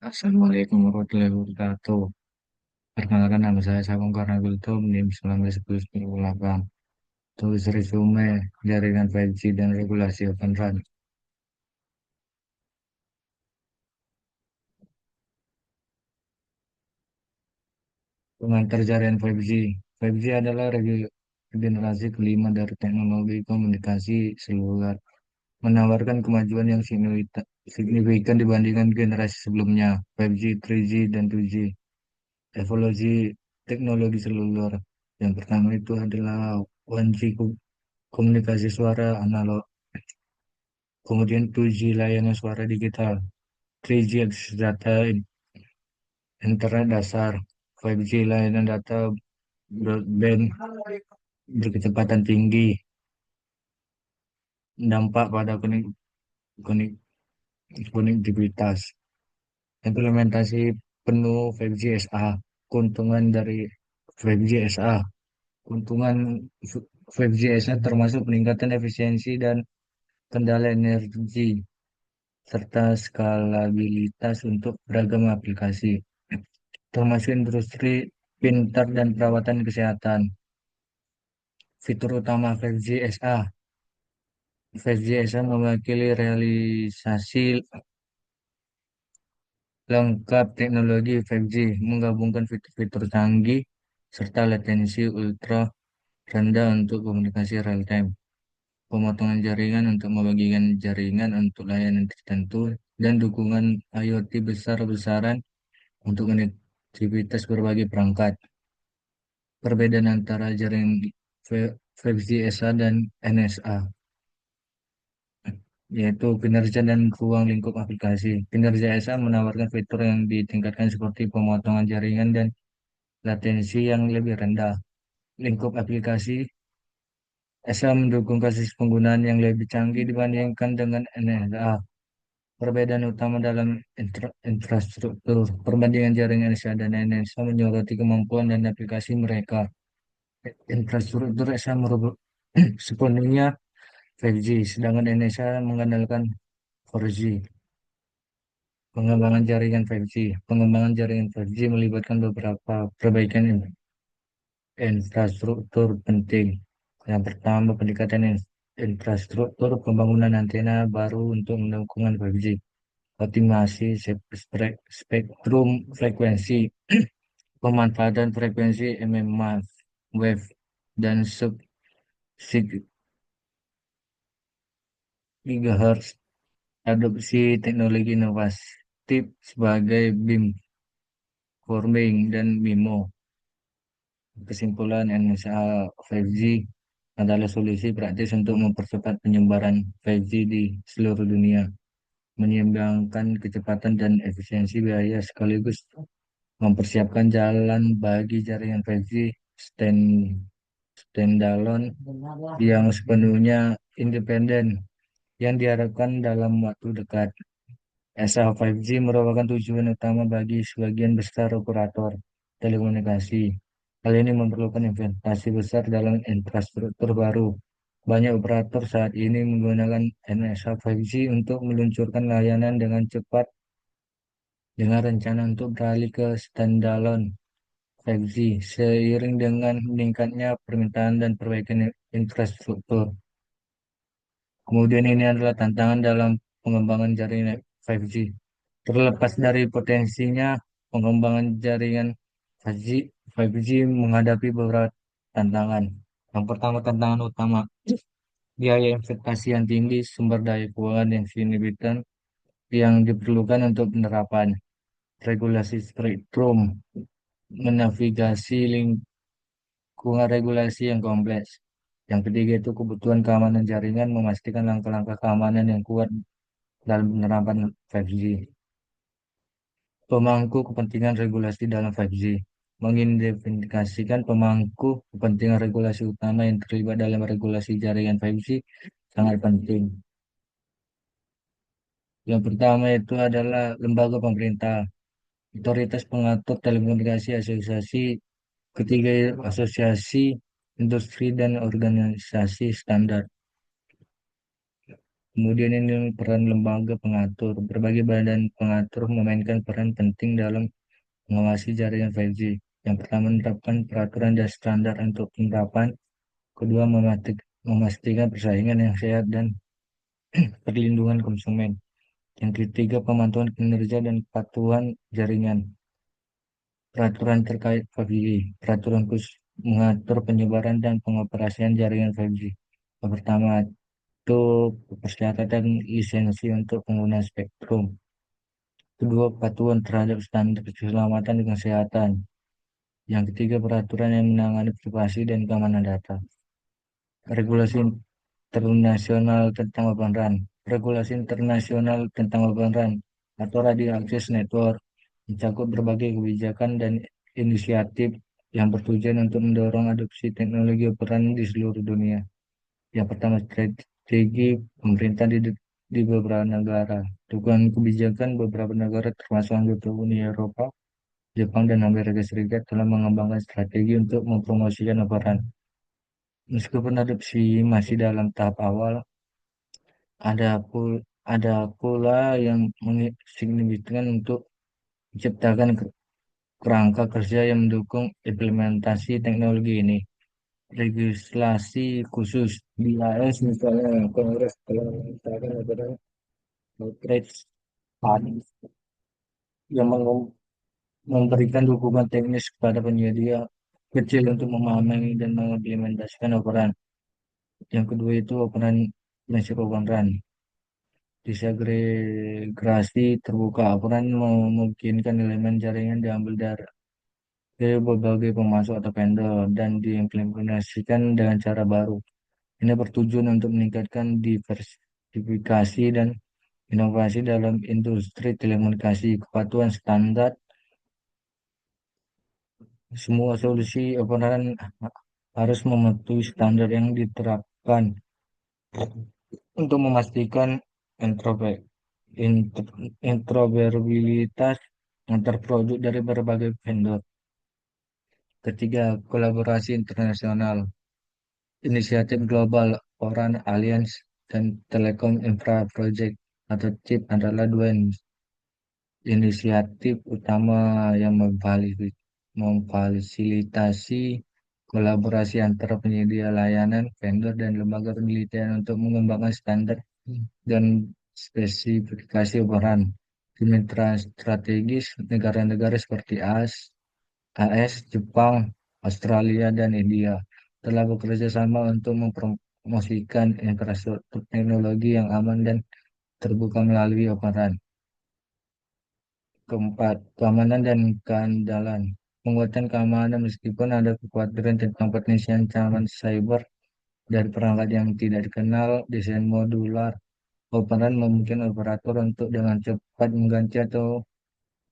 Assalamualaikum warahmatullahi wabarakatuh. Perkenalkan nama saya Sabung Karnabil NIM 1998. Tulis resume jaringan 5G dan regulasi Open RAN. Pengantar jaringan 5G. 5G adalah generasi kelima dari teknologi komunikasi seluler, menawarkan kemajuan yang signifikan dibandingkan generasi sebelumnya, 5G, 3G, dan 2G. Evolusi teknologi seluler. Yang pertama itu adalah 1G komunikasi suara analog, kemudian 2G layanan suara digital, 3G akses data internet dasar, 5G layanan data broadband berkecepatan tinggi, dampak pada konek- konektivitas, implementasi penuh 5G SA, keuntungan dari 5G SA, keuntungan 5G SA termasuk peningkatan efisiensi dan kendala energi serta skalabilitas untuk beragam aplikasi, termasuk industri pintar dan perawatan kesehatan. Fitur utama 5G SA. 5G SA mewakili realisasi lengkap teknologi 5G, menggabungkan fitur-fitur canggih serta latensi ultra rendah untuk komunikasi real time, pemotongan jaringan untuk membagikan jaringan untuk layanan tertentu, dan dukungan IoT besar-besaran untuk konektivitas berbagai perangkat. Perbedaan antara jaringan 5G SA dan NSA, yaitu kinerja dan ruang lingkup aplikasi. Kinerja SA menawarkan fitur yang ditingkatkan seperti pemotongan jaringan dan latensi yang lebih rendah. Lingkup aplikasi SA mendukung kasus penggunaan yang lebih canggih dibandingkan dengan NSA. Perbedaan utama dalam infrastruktur. Perbandingan jaringan SA dan NSA menyoroti kemampuan dan aplikasi mereka. Infrastruktur SA merupakan sepenuhnya 5G, sedangkan Indonesia mengandalkan 4G. Pengembangan jaringan 5G. Pengembangan jaringan 5G melibatkan beberapa perbaikan infrastruktur penting. Yang pertama, peningkatan infrastruktur pembangunan antena baru untuk mendukung 5G. Optimasi spektrum frekuensi, pemanfaatan frekuensi mmWave wave dan sub 6 GHz, adopsi teknologi inovatif sebagai beamforming dan MIMO. Kesimpulan, NSA 5G adalah solusi praktis untuk mempercepat penyebaran 5G di seluruh dunia, menyeimbangkan kecepatan dan efisiensi biaya sekaligus mempersiapkan jalan bagi jaringan 5G stand, standalone yang sepenuhnya independen yang diharapkan dalam waktu dekat. SA 5G merupakan tujuan utama bagi sebagian besar operator telekomunikasi. Hal ini memerlukan investasi besar dalam infrastruktur baru. Banyak operator saat ini menggunakan NSA 5G untuk meluncurkan layanan dengan cepat dengan rencana untuk beralih ke standalone 5G seiring dengan meningkatnya permintaan dan perbaikan infrastruktur. Kemudian ini adalah tantangan dalam pengembangan jaringan 5G. Terlepas dari potensinya, pengembangan jaringan 5G, 5G menghadapi beberapa tantangan. Yang pertama, tantangan utama, biaya investasi yang tinggi, sumber daya keuangan yang signifikan yang diperlukan untuk penerapan, regulasi spektrum, menavigasi lingkungan regulasi yang kompleks. Yang ketiga itu kebutuhan keamanan jaringan, memastikan langkah-langkah keamanan yang kuat dalam penerapan 5G. Pemangku kepentingan regulasi dalam 5G mengidentifikasikan pemangku kepentingan regulasi utama yang terlibat dalam regulasi jaringan 5G sangat penting. Yang pertama itu adalah lembaga pemerintah, otoritas pengatur telekomunikasi, asosiasi, ketiga asosiasi industri dan organisasi standar. Kemudian ini peran lembaga pengatur. Berbagai badan pengatur memainkan peran penting dalam mengawasi jaringan 5G. Yang pertama, menerapkan peraturan dan standar untuk penerapan. Kedua, memastikan persaingan yang sehat dan perlindungan konsumen. Yang ketiga, pemantauan kinerja dan kepatuhan jaringan. Peraturan terkait 5G. Peraturan khusus mengatur penyebaran dan pengoperasian jaringan 5G. Yang pertama, itu persyaratan lisensi untuk penggunaan spektrum. Kedua, kepatuhan terhadap standar keselamatan dan kesehatan. Yang ketiga, peraturan yang menangani privasi dan keamanan data. Regulasi internasional tentang open RAN. Regulasi internasional tentang open RAN atau Radio Access Network mencakup berbagai kebijakan dan inisiatif yang bertujuan untuk mendorong adopsi teknologi open RAN di seluruh dunia. Yang pertama, strategi pemerintah di beberapa negara. Dukungan kebijakan beberapa negara termasuk anggota Uni Eropa, Jepang, dan Amerika Serikat telah mengembangkan strategi untuk mempromosikan open RAN. Meskipun adopsi masih dalam tahap awal, ada pula yang signifikan untuk menciptakan kerangka kerja yang mendukung implementasi teknologi ini. Legislasi khusus di AS misalnya Kongres telah mengesahkan aturan Trade Fund yang memberikan dukungan teknis kepada penyedia kecil untuk memahami dan mengimplementasikan operan. Yang kedua itu operan prinsip operan. Disaggregasi terbuka operan memungkinkan elemen jaringan diambil dari berbagai pemasok atau vendor dan diimplementasikan dengan cara baru. Ini bertujuan untuk meningkatkan diversifikasi dan inovasi dalam industri telekomunikasi. Kepatuhan standar, semua solusi operan harus mematuhi standar yang diterapkan untuk memastikan interoperabilitas antar produk dari berbagai vendor. Ketiga, kolaborasi internasional. Inisiatif global Oran Alliance dan Telekom Infra Project atau CIP adalah dua inisiatif utama yang memfasilitasi kolaborasi antara penyedia layanan, vendor, dan lembaga penelitian untuk mengembangkan standar dan spesifikasi operan. Di mitra strategis negara-negara seperti AS, Jepang, Australia, dan India telah bekerja sama untuk mempromosikan infrastruktur teknologi yang aman dan terbuka melalui operan. Keempat, keamanan dan keandalan. Penguatan keamanan meskipun ada kekhawatiran tentang potensi ancaman cyber dari perangkat yang tidak dikenal, desain modular operan memungkinkan operator untuk dengan cepat mengganti atau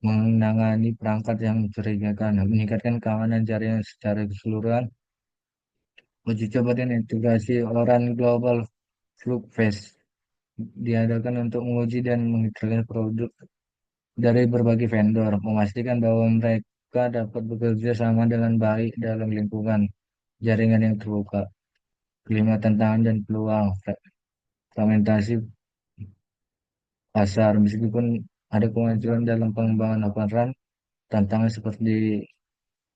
menangani perangkat yang mencurigakan, meningkatkan keamanan jaringan secara keseluruhan. Uji coba dan integrasi ORAN Global Fluke diadakan untuk menguji dan mengintegrasikan produk dari berbagai vendor, memastikan bahwa mereka dapat bekerja sama dengan baik dalam lingkungan jaringan yang terbuka. Kelima, tantangan dan peluang fragmentasi pasar. Meskipun ada kemajuan dalam pengembangan open RAN, tantangan seperti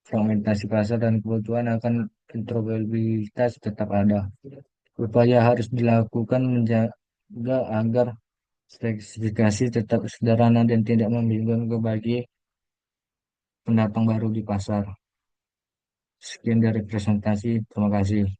fragmentasi pasar dan kebutuhan akan interoperabilitas tetap ada. Upaya harus dilakukan menjaga agar spesifikasi tetap sederhana dan tidak membingungkan bagi pendatang baru di pasar. Sekian dari presentasi, terima kasih.